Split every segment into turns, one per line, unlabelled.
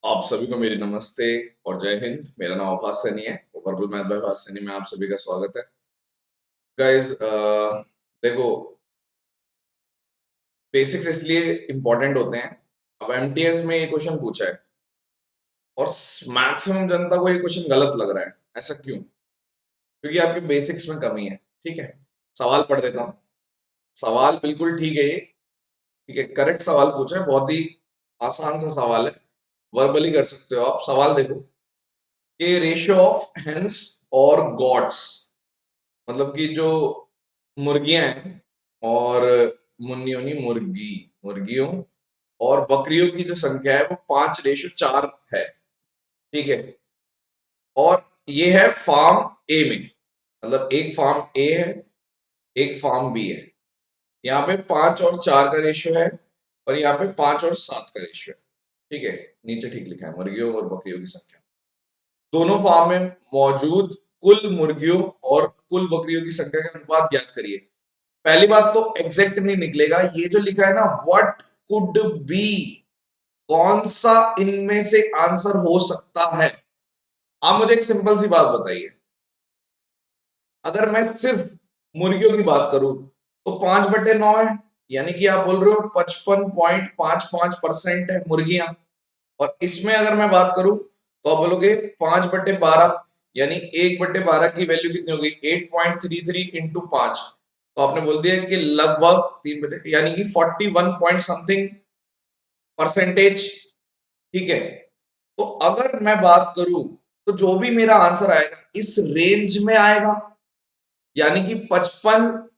आप सभी को मेरी नमस्ते और जय हिंद। मेरा नाम आभास सैनी है। वर्बल मैथ बाय आभास सैनी में आप सभी का स्वागत है। गाइस, देखो, बेसिक्स इसलिए इंपॉर्टेंट होते हैं। अब एमटीएस में ये क्वेश्चन पूछा है और मैक्सिमम जनता को ये क्वेश्चन गलत लग रहा है। ऐसा क्यों? क्योंकि आपके बेसिक्स में कमी है। ठीक है, सवाल पढ़ देता हूँ। सवाल बिल्कुल ठीक है ये। ठीक है, करेक्ट सवाल पूछा है। बहुत ही आसान सा सवाल है, वर्बली कर सकते हो आप। सवाल देखो कि रेशियो ऑफ हेन्स और गॉड्स, मतलब कि जो मुर्गियां हैं और मुन्नियों नहीं, मुर्गियों और बकरियों की जो संख्या है वो 5:4 है। ठीक है, और ये है फार्म ए में, मतलब एक फार्म ए है, एक फार्म बी है। यहाँ पे 5 और 4 का रेशियो है और यहाँ पे 5 और 7 का रेशियो है। ठीक है, नीचे ठीक लिखा है मुर्गियों और बकरियों की संख्या। दोनों फार्म में मौजूद कुल मुर्गियों और कुल बकरियों की संख्या का अनुपात ज्ञात करिए। पहली बात तो एग्जैक्ट नहीं निकलेगा। ये जो लिखा है ना, व्हाट कुड बी, कौन सा इनमें से आंसर हो सकता है। आप मुझे एक सिंपल सी बात बताइए, अगर मैं सिर्फ मुर्गियों की बात करूं तो 5/9 है, यानी कि आप बोल रहे हो 55.55% है मुर्गियां। और इसमें अगर मैं बात करूं तो आप बोलोगे 5/12, यानी 1/12 की वैल्यू कितनी होगी? 8.33 इंटू 5। तो आपने बोल दिया कि लगभग 3 बजे, यानी कि 41 पॉइंट समथिंग परसेंटेज। ठीक है, तो अगर मैं बात करूं तो जो भी मेरा आंसर आएगा इस रेंज में आएगा, यानी कि 55,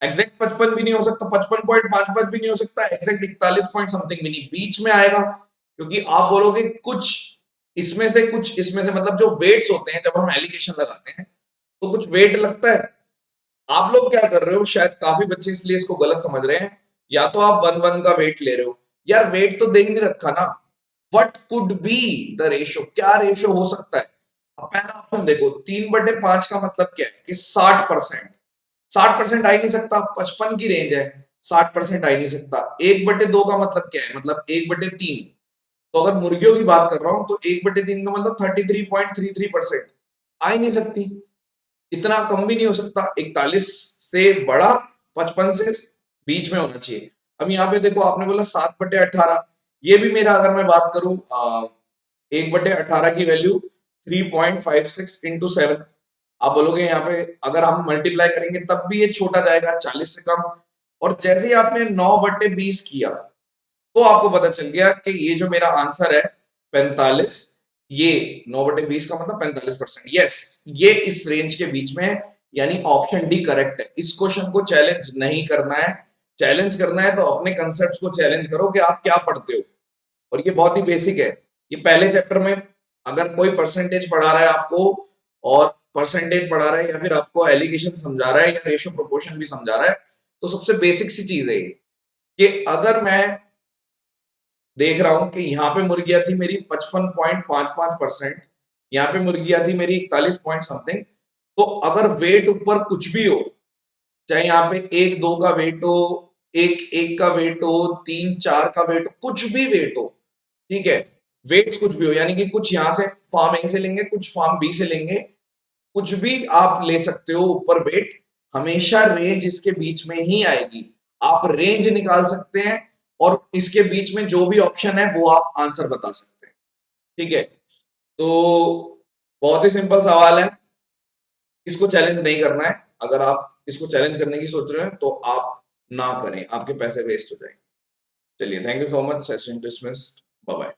एग्जैक्ट 55 भी नहीं हो सकता, 55.55 भी नहीं हो सकता, एग्जैक्ट 41 पॉइंट समथिंग भी नहीं, बीच में आएगा। क्योंकि आप बोलोगे कुछ इसमें से कुछ इसमें से, मतलब जो वेट्स होते हैं जब हम एलिगेशन लगाते हैं तो कुछ वेट लगता है। आप लोग क्या कर रहे हो, शायद काफी बच्चे इसलिए इसको गलत समझ रहे हैं, या तो आप 1:1 का वेट ले रहे हो। यार वेट तो देख नहीं रखा ना, what could be the ratio, क्या रेशियो हो सकता है। अब पहला ऑप्शन देखो, 3/5 का मतलब क्या है कि 60%। 60% आ ही नहीं सकता, 55 की रेंज है, 60% आ ही नहीं सकता। 1/2 का मतलब क्या है? मतलब 1/3। तो अगर मुर्गियों की बात कर रहा हूं तो 1/3 का मतलब 33.33% आ ही नहीं सकती। इतना कम भी नहीं हो सकता, 41 से बड़ा, 55 से बीच में होना चाहिए। अब यहाँ पे देखो, आपने बोला 7/18, ये भी मेरा, अगर मैं बात करूं 1/18 की वैल्यू 3.56 इंटू 7। आप बोलोगे यहाँ पे अगर हम मल्टीप्लाई करेंगे तब भी ये छोटा जाएगा, 40 से कम। और जैसे ही आपने 9/20 किया तो आपको पता चल गया कि ये जो मेरा आंसर है 45, ये 9/20 का मतलब 45%। यस, ये इस रेंज के बीच में है, यानी ऑप्शन डी करेक्ट है। इस क्वेश्चन को चैलेंज नहीं करना है। चैलेंज करना है तो अपने कंसेप्ट को चैलेंज करो कि आप क्या पढ़ते हो। और ये बहुत ही बेसिक है। ये पहले चैप्टर में अगर कोई परसेंटेज पढ़ा रहा है आपको, और परसेंटेज पढ़ा रहा है या फिर आपको एलिगेशन समझा रहा है या रेशियो प्रोपोर्शन भी समझा रहा है, तो सबसे बेसिक सी चीज है ये कि अगर मैं देख रहा हूं कि यहाँ पे मुर्गियां थी मेरी 55.55%, यहाँ पे मुर्गियां थी मेरी 41 पॉइंट समथिंग। तो अगर वेट ऊपर कुछ भी हो, चाहे यहाँ पे 1-2 का वेट हो, 1-1 का वेट हो, 3-4 का वेट हो, कुछ भी वेट हो, ठीक है, वेट्स कुछ भी हो, यानी कि कुछ यहाँ से फार्म ए से लेंगे, कुछ फार्म बी से लेंगे, कुछ भी आप ले सकते हो ऊपर वेट, हमेशा रेंज इसके बीच में ही आएगी। आप रेंज निकाल सकते हैं और इसके बीच में जो भी ऑप्शन है वो आप आंसर बता सकते हैं। ठीक है, तो बहुत ही सिंपल सवाल है, इसको चैलेंज नहीं करना है। अगर आप इसको चैलेंज करने की सोच रहे हैं तो आप ना करें, आपके पैसे वेस्ट हो जाएंगे। चलिए, thank you so much. Session dismissed, bye bye.